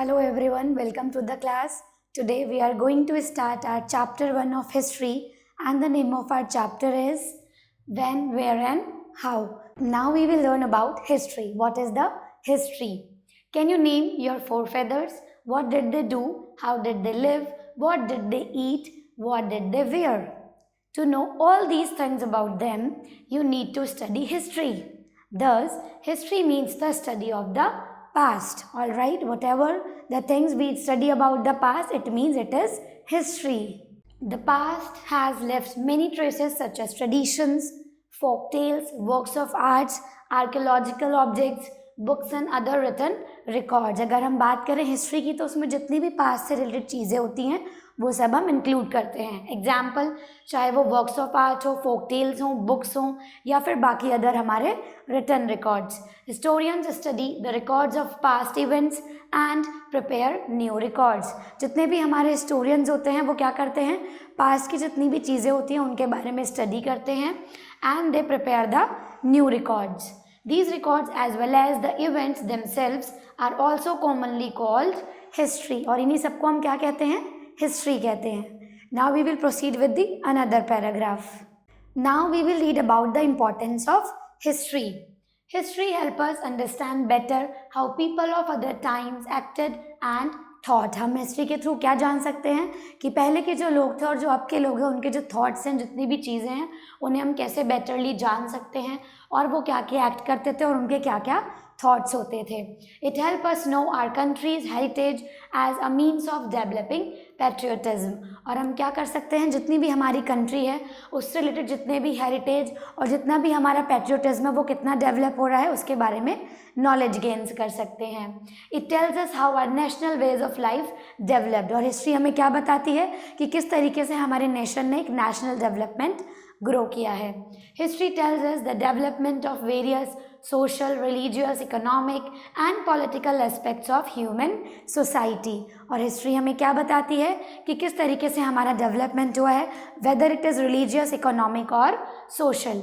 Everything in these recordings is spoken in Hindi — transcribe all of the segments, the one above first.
Hello everyone, welcome to the class. Today we are going to start our chapter 1 of history and the name of our chapter is When, Where and How. Now we will learn about history. What is the history? Can you name your forefathers? What did they do? How did they live? What did they eat? What did they wear? To know all these things about them, you need to study history. Thus, history means the study of the past. Alright, whatever the things we study about the past, it means it is history. The past has left many traces such as traditions, folk tales, works of arts, archaeological objects, books and other written records. अगर हम बात करें हिस्ट्री की तो उसमें जितनी भी पास्ट से रिलेटेड चीज़ें होती हैं वो सब हम इंक्लूड करते हैं. एग्जाम्पल, चाहे वो वर्क्स ऑफ आर्ट हो, फोक टेल्स हों, बुक्स हों या फिर बाकी अदर हमारे written records. Historians study the records of past events and prepare new records. जितने भी हमारे हिस्टोरियंस होते हैं वो क्या करते हैं, पास्ट की जितनी भी चीज़ें होती हैं उनके बारे में स्टडी करते हैं and they prepare the new records. These records as well as the events themselves are also commonly called history. और इन्हीं सबको हम क्या कहते हैं, history कहते हैं. Now we will proceed with the another paragraph. Now we will read about the importance of history. History helps us understand better how people of other times acted and thought. हम हिस्ट्री के थ्रू क्या जान सकते हैं कि पहले के जो लोग थे और जो अब के लोग हैं उनके जो थॉट्स हैं, जितनी भी चीज़ें हैं उन्हें हम कैसे बेटरली जान सकते हैं और वो क्या क्या एक्ट करते थे और उनके क्या क्या थॉट्स होते थे. It help us know our country's heritage as a means of developing patriotism. और हम क्या कर सकते हैं, जितनी भी हमारी कंट्री है उससे रिलेटेड जितने भी हेरिटेज और जितना भी हमारा पैट्रियोटिज्म है वो कितना डेवलप हो रहा है उसके बारे में नॉलेज गेन्स कर सकते हैं. It tells us how our national ways of life developed. और हिस्ट्री हमें क्या बताती है कि किस तरीके से हमारे नेशन ने एक नेशनल डेवलपमेंट ग्रो किया है. History tells us the development of various social, religious, economic and political aspects of human society. और हिस्ट्री हमें क्या बताती है कि किस तरीके से हमारा डेवलपमेंट हुआ है, whether it is religious, economic और social.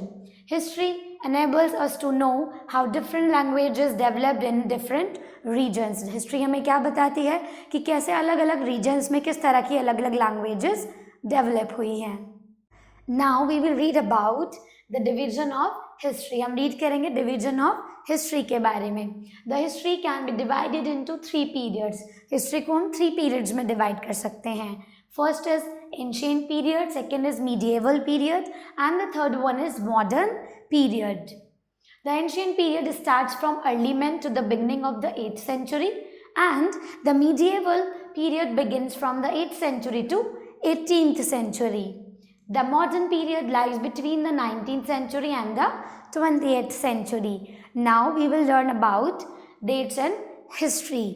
History enables us to know how different languages developed in different regions. History हमें क्या बताती है कि कैसे अलग अलग रीजन्स में किस तरह की अलग अलग लैंग्वेजेस डेवलप हुई हैं. Now we will read about the division of history. हम रीड करेंगे डिवीजन ऑफ हिस्ट्री के बारे में. The history can be divided into 3 periods. History को हम 3 पीरियड्स में डिवाइड कर सकते हैं. First is ancient period, second is medieval period, and the third one is modern period. The ancient period starts from early man to the beginning of the 8th century, and the medieval period begins from the 8th century to 18th century. The modern period lies between the 19th century and the 20th century. Now we will learn about dates in history.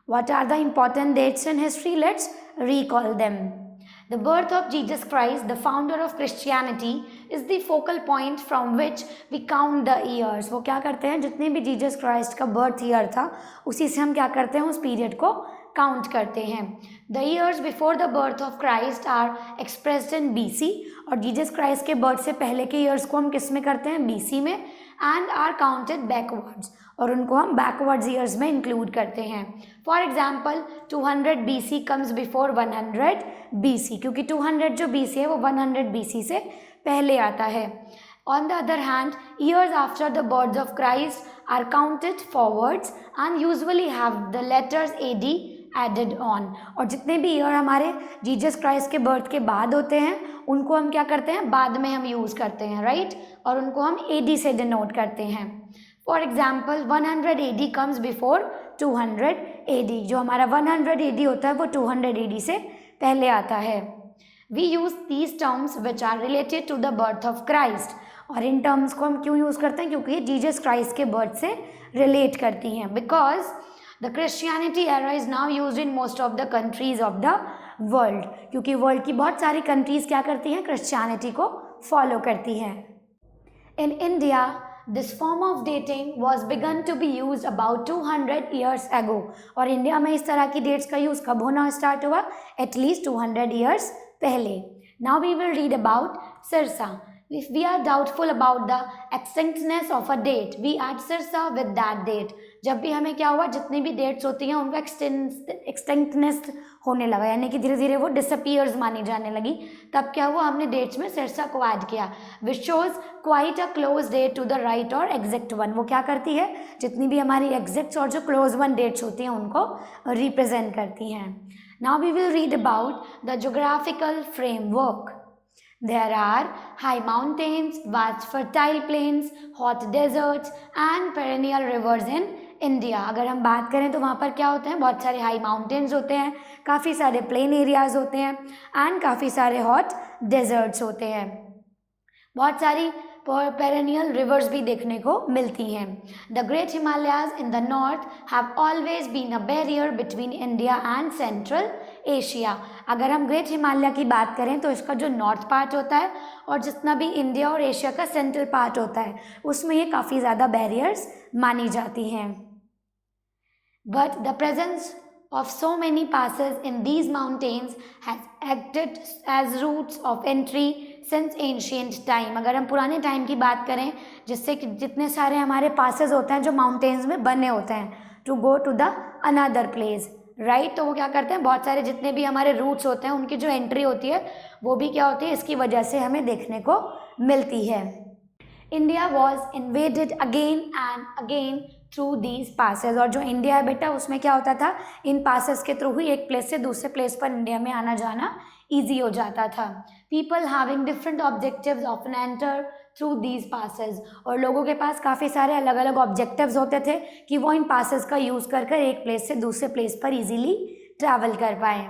What are the important dates in history? Let's recall them. The birth of Jesus Christ, the founder of Christianity, is the focal point from which we count the years. वो क्या करते हैं, जितने भी जीसस क्राइस्ट का बर्थ ईयर था उसी से हम क्या करते हैं, उस पीरियड को काउंट करते हैं. The years before the birth of Christ are expressed in BC. और जीसस क्राइस्ट के बर्थ से पहले के ईयर्स को हम किस में करते हैं, BC में. And are counted backwards. और उनको हम बैकवर्ड्स ईयर्स में इंक्लूड करते हैं. For example 200 BC comes before 100 BC, क्योंकि 200 जो BC है वो 100 BC से पहले आता है. On the other hand, years after the birth of Christ are counted forwards and usually have the letters AD added on. और जितने भी ईयर हमारे जीसस क्राइस्ट के बर्थ के बाद होते हैं उनको हम क्या करते हैं, बाद में हम यूज़ करते हैं, राइट. और उनको हम AD से डिनोट करते हैं. For example 100 AD comes before 200 AD. जो हमारा 100 AD होता है वो 200 AD से पहले आता है. We use these terms which are related to the birth of Christ. और इन टर्म्स को हम क्यों यूज़ करते हैं, क्योंकि ये जीसस क्राइस्ट के बर्थ से रिलेट करती हैं. Because the Christianity era is now used in most of the countries of the world. क्योंकि वर्ल्ड की बहुत सारी कंट्रीज़ क्या करती हैं, क्रिश्चियनिटी को फॉलो करती हैं. In India this form of dating was begun to be used about 200 years ago. और इंडिया में इस तरह की डेट्स का यूज़ कब होना स्टार्ट हुआ, एटलीस्ट 200 years पहले. Now we will read about Sirsa. If we are doubtful about the exactness of a date, we add Sirsa with that date. जब भी हमें क्या हुआ, जितनी भी डेट्स होती हैं उनका एक्सटिंक्टनेस होने लगा, यानी कि धीरे धीरे वो डिसअपियर्स मानी जाने लगी, तब क्या हुआ, हमने डेट्स में सिरसा को ऐड किया, which shows quite a close date to the right और एग्जैक्ट वन। वो क्या करती है, जितनी भी हमारी एग्जैक्ट्स और जो क्लोज वन डेट्स होती हैं उनको रिप्रेजेंट करती हैं। Now we will read about the geographical framework. There are high mountains, vast fertile plains, hot deserts and perennial rivers in India। अगर हम बात करें तो वहाँ पर क्या होते हैं, बहुत सारे हाई माउंटेन्स होते हैं, काफ़ी सारे प्लेन एरियाज़ होते हैं एंड काफ़ी सारे हॉट डेजर्ट्स होते हैं, बहुत सारी पेरेनियल रिवर्स भी देखने को मिलती हैं। The great Himalayas in the north have always been a barrier between India and Central Asia. अगर हम ग्रेट हिमालय की बात करें तो इसका जो नॉर्थ पार्ट होता है और जितना भी इंडिया और एशिया का सेंट्रल पार्ट होता है उसमें ये काफ़ी ज़्यादा बैरियर्स मानी जाती हैं। But the presence of so many passes in these mountains has acted as routes of entry since ancient time। अगर हम पुराने टाइम की बात करें, जिससे कि जितने सारे हमारे पासेस होते हैं जो माउंटेन्स में बने होते हैं to go to the another place, right, तो वो क्या करते हैं, बहुत सारे जितने भी हमारे रूट्स होते हैं उनकी जो एंट्री होती है वो भी क्या होती है, इसकी वजह से हमें देखने को मिलती है। India was invaded again and again through these passes. और जो इंडिया है बेटा उसमें क्या होता था, इन पासेस के थ्रू ही एक प्लेस से दूसरे प्लेस पर इंडिया में आना जाना ईजी हो जाता था। People having different objectives often enter through these passes. और लोगों के पास काफ़ी सारे अलग अलग ऑब्जेक्टिव्स होते थे कि वो इन पासेस का यूज़ कर कर एक प्लेस से दूसरे प्लेस पर ईजीली ट्रैवल कर पाएँ।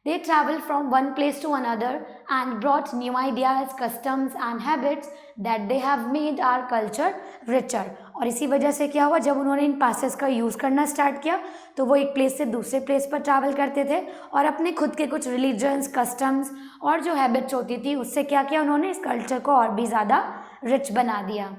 They traveled from one place to another and brought new ideas, customs and habits that they have made our culture richer। और इसी वजह से क्या हुआ, जब उन्होंने इन पासेस का यूज़ करना स्टार्ट किया तो वो एक प्लेस से दूसरे प्लेस पर ट्रैवल करते थे और अपने खुद के कुछ रिलीजन्स, कस्टम्स और जो हैबिट्स होती थी उससे क्या किया, उन्होंने इस कल्चर को और भी ज़्यादा रिच बना दिया।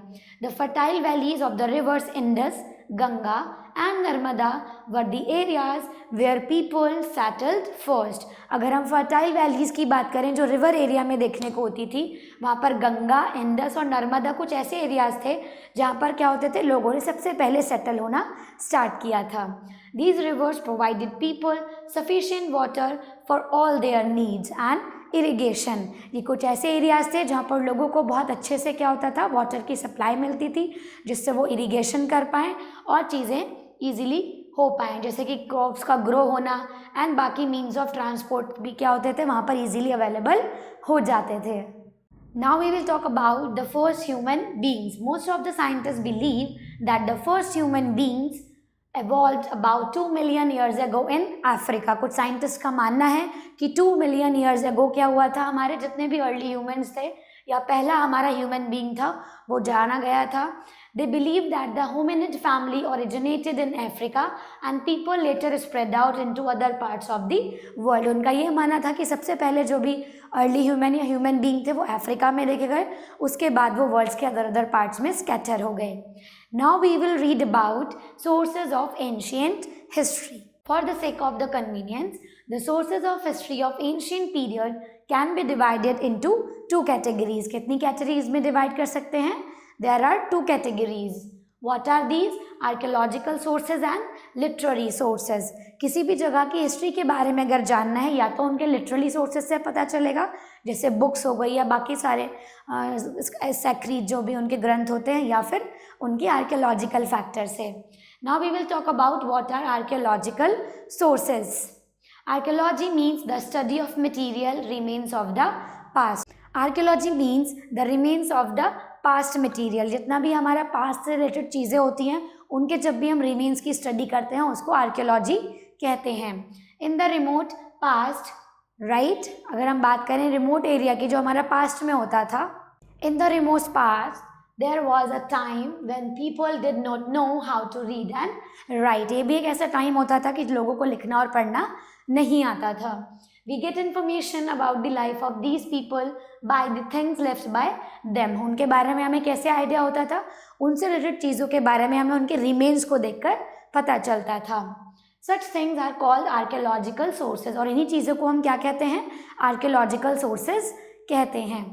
The fertile valleys of the rivers Indus, Ganga and Narmada were the areas where people settled first. अगर हम फर्टाइल वैलीज़ की बात करें जो रिवर एरिया में देखने को होती थी, वहाँ पर गंगा, इंडस और नर्मदा कुछ ऐसे एरियाज़ थे जहाँ पर क्या होते थे, लोगों ने सबसे पहले सेटल होना स्टार्ट किया था। These rivers provided people sufficient water for all there needs and irrigation. ये कुछ ऐसे एरियाज़ थे जहाँ पर लोगों को बहुत अच्छे से क्या होता था, वाटर की सप्लाई मिलती थी जिससे वो इरिगेशन कर पाएँ और चीज़ें ईजिली हो पाएँ, जैसे कि क्रॉप्स का ग्रो होना एंड बाकी मीन्स ऑफ ट्रांसपोर्ट भी क्या होते थे वहाँ पर ईजिली अवेलेबल हो जाते थे। Now we will talk about the first human beings. Most of the scientists believe that the first human beings evolved about 2 million years ago in Africa। कुछ साइंटिस्ट का मानना है कि 2 मिलियन ईयर्स अगो क्या हुआ था, हमारे जितने भी अर्ली ह्यूमंस थे या पहला हमारा ह्यूमन बीइंग था वो जाना गया था। They believe that the hominid family originated in Africa and people later spread out into other parts of the world। उनका ये मानना था कि सबसे पहले जो भी अर्ली ह्यूमन या ह्यूमन बीइंग थे वो अफ्रीका में देखे गए, उसके बाद वो वर्ल्ड्स के अदर पार्ट्स में स्कैटर हो गए। Now we will read about sources of ancient history। For the sake of the convenience, the sources of history of ancient period can be divided into two categories। कितनी कैटेगरीज में डिवाइड कर सकते हैं? There are two categories। What are these? Archaeological sources and literary sources। किसी भी जगह की हिस्ट्री के बारे में अगर जानना है या तो उनके लिटरली सोर्सेज से पता चलेगा, जैसे बुक्स हो गई या बाकी सारे सैक्रीड जो भी उनके ग्रंथ होते हैं, या फिर उनकी आर्कियोलॉजिकल फैक्टर से। Now we will talk about what are archaeological sources। Archaeology means the study of material remains of the past। Archaeology means the remains of the past material। जितना भी हमारा पास्ट से रिलेटेड चीज़ें होती हैं उनके जब भी हम रिमेन्स की स्टडी करते हैं उसको आर्कियोलॉजी कहते हैं। इन द रिमोट पास्ट, राइट, अगर हम बात करें रिमोट एरिया की जो हमारा पास्ट में होता था, in the remote past there was a time when people did not know how to read and write. ये भी एक ऐसा टाइम होता था कि लोगों को लिखना और पढ़ना नहीं आता था। We get information about the life of these people by the things left by them। उनके बारे में हमें कैसे आइडिया होता था, उनसे रिलेटेड चीज़ों के बारे में हमें उनके रिमेन्स को देखकर पता चलता था। Such things are called archaeological sources। और इन्हीं चीज़ों को हम क्या कहते हैं, archaeological sources कहते हैं।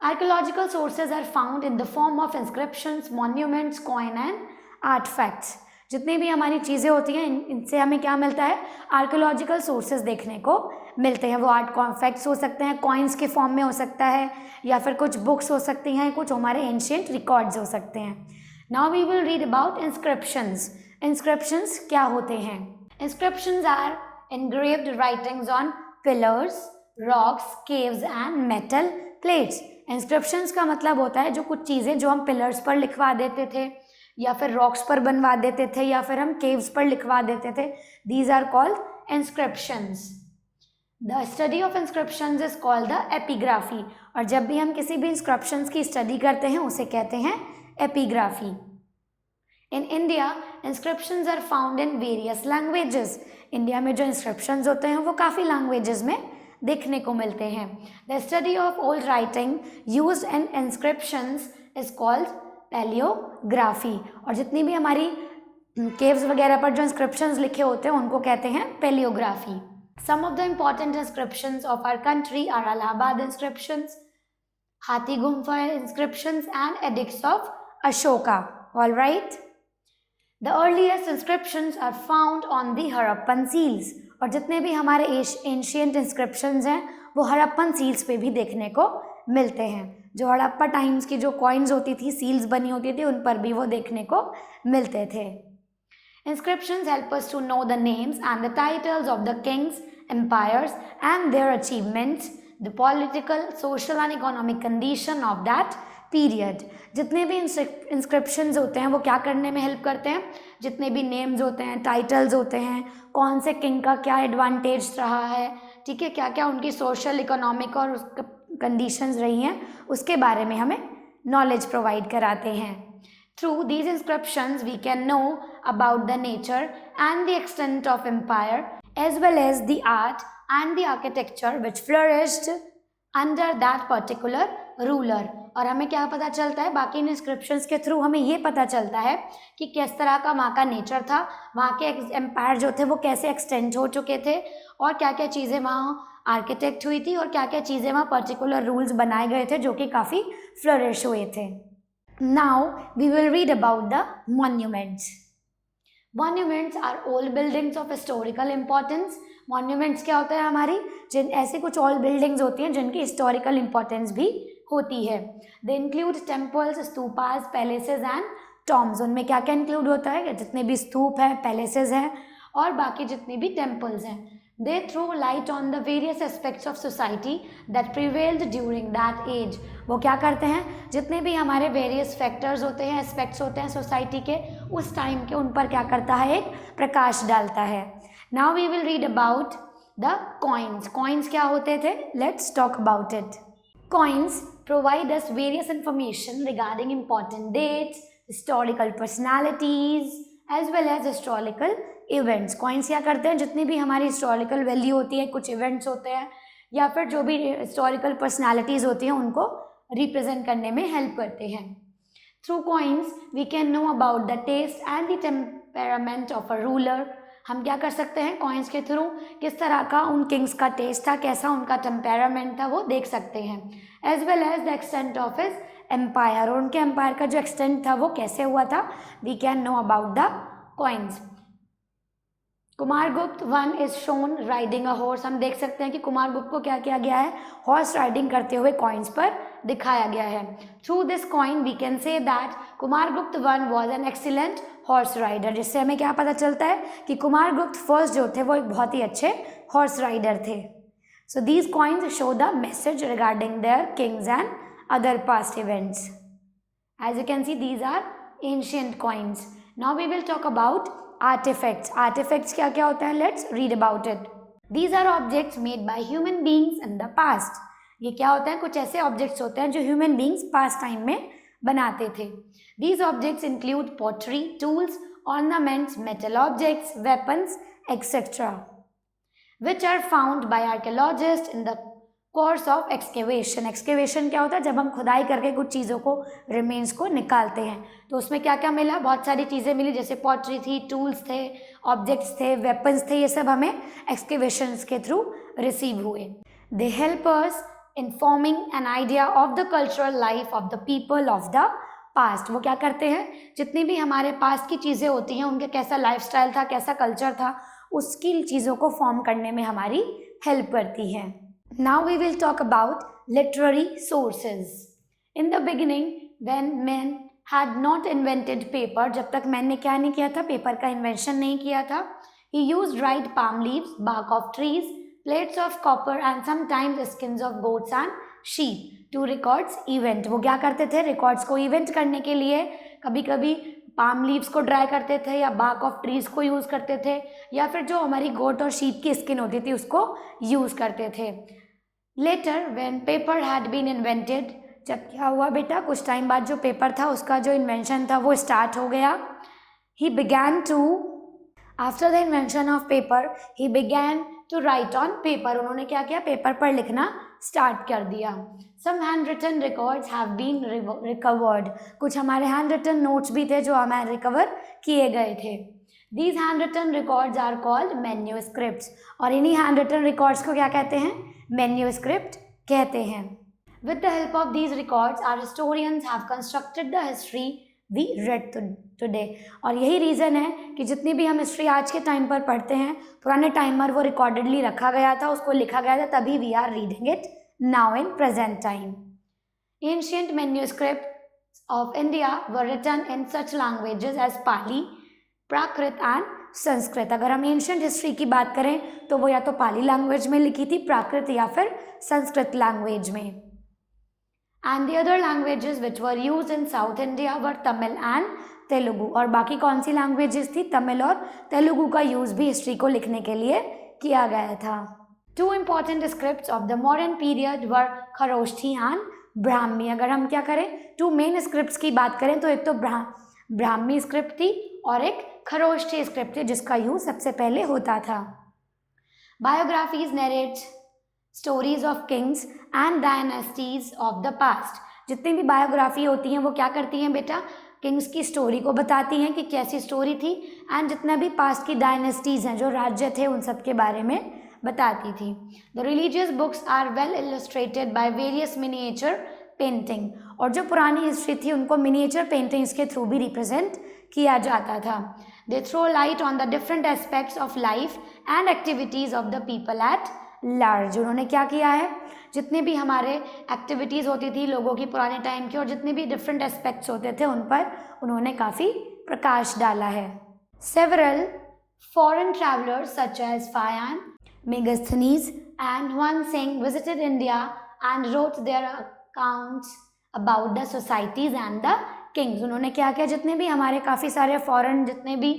Archaeological sources are found in the form of inscriptions, monuments, coin and artifacts। जितनी भी हमारी चीज़ें होती हैं इनसे हमें क्या मिलता है, आर्कोलॉजिकल सोर्सेज देखने को मिलते हैं। वो आर्टिफैक्ट्स हो सकते हैं, कॉइन्स के फॉर्म में हो सकता है, या फिर कुछ बुक्स हो सकती हैं, कुछ हमारे एंशियंट रिकॉर्ड्स हो सकते हैं। Now we will read about inscriptions. Inscriptions क्या होते हैं? Inscriptions are engraved writings on pillars, rocks, caves and metal plates. Inscriptions का मतलब होता है जो कुछ चीज़ें जो हम पिलर्स पर लिखवा देते थे, या फिर रॉक्स पर बनवा देते थे, या फिर हम केव्स पर लिखवा देते थे। These are called inscriptions. The study of inscriptions is called the epigraphy. और जब भी हम किसी भी इंस्क्रिप्शंस की स्टडी करते हैं उसे कहते हैं epigraphy. In India inscriptions are found in various languages. India में जो इंस्क्रिप्शंस होते हैं वो काफ़ी लैंग्वेजेस में देखने को मिलते हैं। The study of old writing used in inscriptions is called palaeography. और जितनी भी हमारी केव्स वगैरह पर जो इंस्क्रिप्शंस लिखे होते हैं उनको कहते हैं palaeography. Some of the important inscriptions of our country are Allahabad inscriptions, Hathi Gumpha inscriptions and edicts of Ashoka. All right. The earliest inscriptions are found on the Harappan seals. और जितने भी हमारे एंशियंट इंस्क्रिप्शंस हैं वो हड़प्पन सील्स पे भी देखने को मिलते हैं। जो हड़प्पा टाइम्स की जो कॉइन्स होती थी, सील्स बनी होती थी, उन पर भी वो देखने को मिलते थे। Inscriptions help us to know the names and the titles of the kings, empires and their achievements, the political, social and economic condition of that period. जितने भी इंस्क्रिप्शंस होते हैं वो क्या करने में हेल्प करते हैं? जितने भी नेम्स होते हैं, टाइटल्स होते हैं, कौन से किंग का क्या एडवांटेज रहा है, ठीक है, क्या क्या उनकी सोशल, इकोनॉमिक और कंडीशंस रही हैं, उसके बारे में हमें नॉलेज प्रोवाइड कराते हैं। Through these inscriptions we can know about the nature and the extent of empire as well as the art and the architecture which flourished under that particular ruler. और हमें क्या पता चलता है? बाकी इन इंस्क्रिप्शंस के थ्रू हमें ये पता चलता है कि किस तरह का वहाँ का नेचर था, वहाँ के एम्पायर जो थे वो कैसे एक्सटेंड हो चुके थे, और क्या क्या चीज़ें वहाँ आर्किटेक्ट हुई थी, और क्या क्या चीज़ें वहाँ पर्टिकुलर रूल्स बनाए गए थे जो कि काफ़ी फ्लरिश हुए थे। Now we will read about the monuments. Monuments are old buildings of historical importance. Monuments क्या होता है? हमारी ऐसी कुछ ओल्ड बिल्डिंग्स होती हैं जिनकी हिस्टोरिकल इम्पोर्टेंस भी होती है। They include temples, stupas, palaces and Tom's. उनमें क्या क्या इंक्लूड होता है? जितने भी स्तूप हैं, पैलेसेस हैं और बाकी जितने भी टेम्पल्स हैं। They throw light on the various aspects of society that prevailed during that age. वो क्या करते हैं? जितने भी हमारे वेरियस फैक्टर्स होते हैं, एस्पेक्ट्स होते हैं सोसाइटी के, उस टाइम के उन पर क्या करता है? एक प्रकाश डालता है। Now we will read about the coins. Coins क्या होते थे? Let's talk about it. Coins provide us various information regarding important dates, historical personalities as well as historical events. Coins क्या करते हैं? जितनी भी हमारी historical value होती है, कुछ events होते हैं या फिर जो भी historical personalities होती हैं उनको represent करने में help करते हैं। Through coins we can know about the taste and the temperament of a ruler. हम क्या कर सकते हैं? कॉइन्स के थ्रू किस तरह का उन किंग्स का टेस्ट था, कैसा उनका टेम्पेरामेंट था, वो देख सकते हैं। As well as the extent of his empire, और उनके एम्पायर का जो एक्सटेंट था वो कैसे हुआ था, we can know about the coins. Kumaragupta one is shown riding a horse. हम देख सकते हैं कि कुमारगुप्त को क्या किया गया है? हॉर्स राइडिंग करते हुए कॉइन्स पर दिखाया गया है। Through this coin we can say that Kumaragupta one was an excellent horse rider. जिससे हमें क्या पता चलता है कि कुमारगुप्त फर्स्ट जो थे वो एक बहुत ही अच्छे हॉर्स राइडर थे। So these coins show the message regarding their kings and other past events. As you can see these are ancient coins. Now we will talk about artifacts. Artifacts क्या क्या होता है? Let's read about it. These are objects made by human beings in the past. ये क्या होता है? कुछ ऐसे ऑब्जेक्ट्स होते हैं जो ह्यूमन बीइंग्स पास्ट टाइम में बनाते थे। These objects include pottery, tools, ornaments, metal objects, weapons, etc., which are found by archaeologists in the course of excavation. Excavation क्या होता है? जब हम खुदाई करके कुछ चीज़ों को, रिमेन्स को निकालते हैं, तो उसमें क्या क्या मिला? बहुत सारी चीज़ें मिली, जैसे पॉटरी थी, टूल्स थे, ऑब्जेक्ट्स थे, वेपन्स थे। ये सब हमें एक्सकेवेशंस के थ्रू रिसीव हुए। They help us in forming an idea of the cultural life of the people of the past. वो क्या करते हैं, जितनी भी हमारे पास्ट की चीज़ें होती हैं, उनके कैसा लाइफस्टाइल था, कैसा कल्चर था, उसकी चीज़ों को फॉर्म करने में हमारी हेल्प करती है। Now we will talk about literary sources. In the beginning when man had not invented paper, जब तक मैन ने क्या नहीं किया था, पेपर का इन्वेंशन नहीं किया था, ही used dried palm leaves, bark of trees, plates of copper and sometimes skins of goats and sheep to records event। वो क्या करते थे, रिकॉर्ड्स को इवेंट करने के लिए कभी कभी पाम लीव्स को ड्राई करते थे या बार्क ऑफ ट्रीज को यूज़ करते थे, या फिर जो हमारी गोट और शीप की स्किन होती थी उसको यूज़ करते थे। Later when paper had been invented, जब क्या हुआ बेटा, कुछ टाइम बाद जो पेपर था उसका जो इन्वेंशन था वो स्टार्ट हो गया। He began to, after the invention of paper he began to write on paper. उन्होंने क्या किया, पेपर पर लिखना स्टार्ट कर दिया। Some hand written records have been recovered, कुछ हमारे हैंड रिटन नोट्स भी थे जो हमें रिकवर किए गए थे। These hand written records are called manuscripts, और इन्हीं हैंड रिटन रिकॉर्ड्स को क्या कहते हैं, मैन्यूस्क्रिप्ट कहते हैं। With the help of these records our historians have constructed the history we read today. और यही रीज़न है कि जितनी भी हम हिस्ट्री आज के टाइम पर पढ़ते हैं, पुराने टाइम पर वो रिकॉर्डेडली रखा गया था, उसको लिखा गया था, तभी we are reading it now in present time. Ancient manuscripts of India were written in such languages as Pali, Prakrit and Sanskrit. अगर हम एंशिएंट हिस्ट्री की बात करें तो वो या तो पाली लैंग्वेज में लिखी थी, प्राकृत या फिर संस्कृत लैंग्वेज में। And the other languages which were used in South India were Tamil and Telugu। और बाकी कौन सी लैंग्वेजेस थी, तमिल और तेलुगु का यूज़ भी हिस्ट्री को लिखने के लिए किया गया था। Two important scripts of the modern period were Kharoshthi and Brahmi. अगर हम क्या करें, टू मेन स्क्रिप्ट्स की बात करें तो एक तो ब्राह्मी स्क्रिप्ट थी और एक खरोष्ठी स्क्रिप्ट थी जिसका यूज़ सबसे पहले होता था। Biographies narrate stories of Kings and dynasties of the past. जितनी भी बायोग्राफी होती हैं वो क्या करती हैं बेटा, किंग्स की स्टोरी को बताती हैं कि कैसी स्टोरी थी, एंड जितना भी पास्ट की डायनेस्टीज हैं, जो राज्य थे, उन सब के बारे में बताती थी। The religious books are well illustrated by various miniature painting. और जो पुरानी हिस्ट्री थी उनको मिनिएचर पेंटिंग्स के थ्रू भी रिप्रेजेंट किया जाता था। They throw light on the different aspects of life and activities of the people at large. उन्होंने क्या किया है, जितने भी हमारे एक्टिविटीज़ होती थी लोगों की पुराने टाइम की, और जितने भी डिफरेंट एस्पेक्ट्स होते थे उन पर उन्होंने काफ़ी प्रकाश डाला है। Several foreign travellers such as Faxian, Megasthenes and Hiuen Tsang visited India and wrote their accounts about the societies and the kings. उन्होंने क्या किया, जितने भी हमारे काफ़ी सारे फॉरेन जितने भी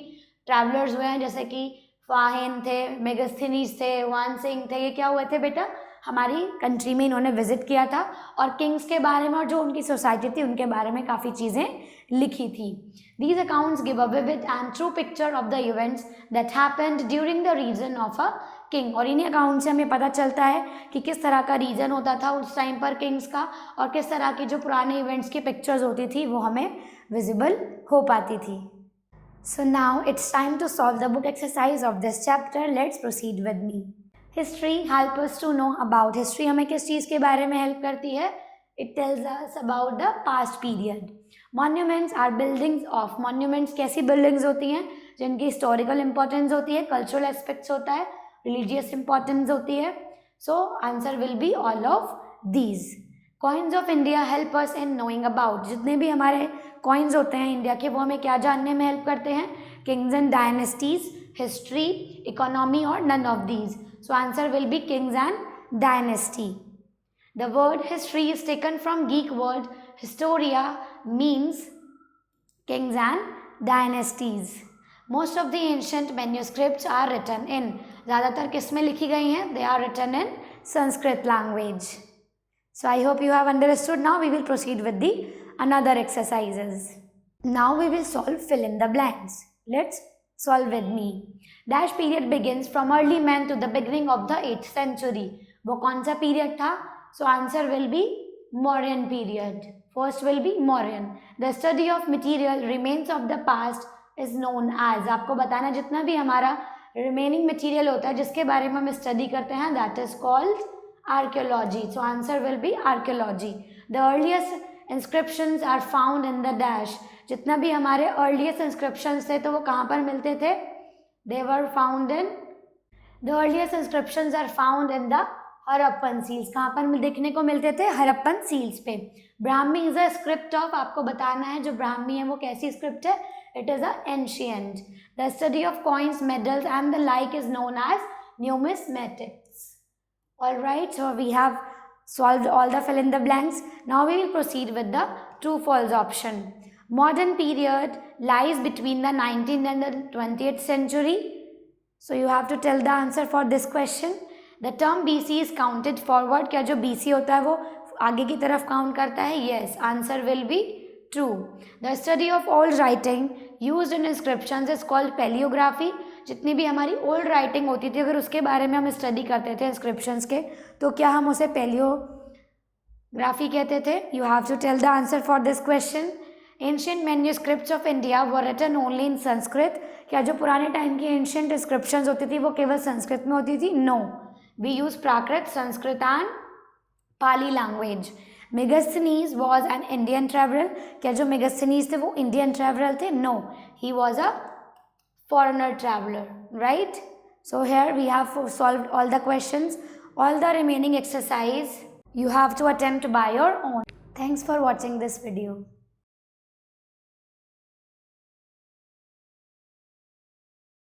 ट्रैवलर्स हुए हैं, जैसे कि फाहिन थे, मेगास्थनीज थे, हुआन सिंह थे, ये क्या हुए थे बेटा, हमारी कंट्री में इन्होंने विजिट किया था और किंग्स के बारे में और जो उनकी सोसाइटी थी उनके बारे में काफ़ी चीज़ें लिखी थी। These accounts give a vivid and true picture of the events that happened during the reign of a king. और इन्हीं अकाउंट से हमें पता चलता है कि किस तरह का रीजन होता था उस टाइम पर किंग्स का, और किस तरह की जो पुराने इवेंट्स की पिक्चर्स होती थी वो हमें विजिबल हो पाती थी। So now it's time to solve the book exercise of this chapter. Let's proceed with me. History help us to know about history। हमें किस चीज़ के बारे में हेल्प करती है, it tells us about the past period। Monuments are buildings of, monuments कैसी buildings होती हैं जिनकी historical importance होती है, cultural aspects होता है, religious importance होती है। So answer will be all of these। Coins of India help us in knowing about. जितने भी हमारे कॉइन्स होते हैं इंडिया के वो हमें क्या जानने में हेल्प करते हैं, kings and dynasties, history, economy और none of these. So answer will be kings and dynasty. The word history is taken from गीक word historia means kings and dynasties. Most of the ancient manuscripts are written in, ज़्यादातर किस में लिखी गई हैं, they are written in Sanskrit language. So I hope you have understood. Now we will proceed with the another exercises. Now we will solve fill in the blanks. Let's solve with me. Dash period begins from early man to the beginning of the 8th century. वो कौन सा period था? So answer will be Mauryan period. First will be Mauryan. The study of material remains of the past is known as, आपको बताना जितना भी हमारा remaining material होता है जिसके बारे में हम study करते हैं, that is called archaeology। So answer will be archaeology। The earliest inscriptions are found in the dash. जितना भी हमारे अर्लीस्ट इंस्क्रिप्शंस थे तो वो कहाँ पर मिलते थे? They were found in the earliest inscriptions are found in the Harappan seals. कहाँ पर देखने को मिलते थे? हरप्पन सील्स पे. Brahmi is a script of, आपको बताना है जो ब्राह्मी है वो कैसी स्क्रिप्ट है? It is a ancient. The study of coins, medals and the like is known as numismatics. All right, so we have solved all the fill in the blanks. Now we will proceed with the true false option. Modern period lies between the 19th and the 20th century. So you have to tell the answer for this question. The term BC is counted forward. क्या जो BC होता है वो आगे की तरफ काउंट करता है? Yes, answer will be true. The study of old writing used in inscriptions is called paleography. जितनी भी हमारी ओल्ड राइटिंग होती थी अगर उसके बारे में हम स्टडी करते थे इंस्क्रिप्शंस के तो क्या हम उसे पेलियोग्राफी कहते थे? You have to tell the answer for this question. Ancient manuscripts of India were written only in Sanskrit. क्या जो पुराने टाइम की एंशिएंट इंस्क्रिप्शंस होती थी वो केवल संस्कृत में होती थी? No, we use Prakrit, Sanskrit and Pali language. Megasthenes was an Indian traveller. क्या जो मेगास्थनीज थे वो इंडियन ट्रैवलर थे? No, he was a foreigner traveler, right? So here we have solved all the questions. All the remaining exercise you have to attempt by your own. Thanks for watching this video.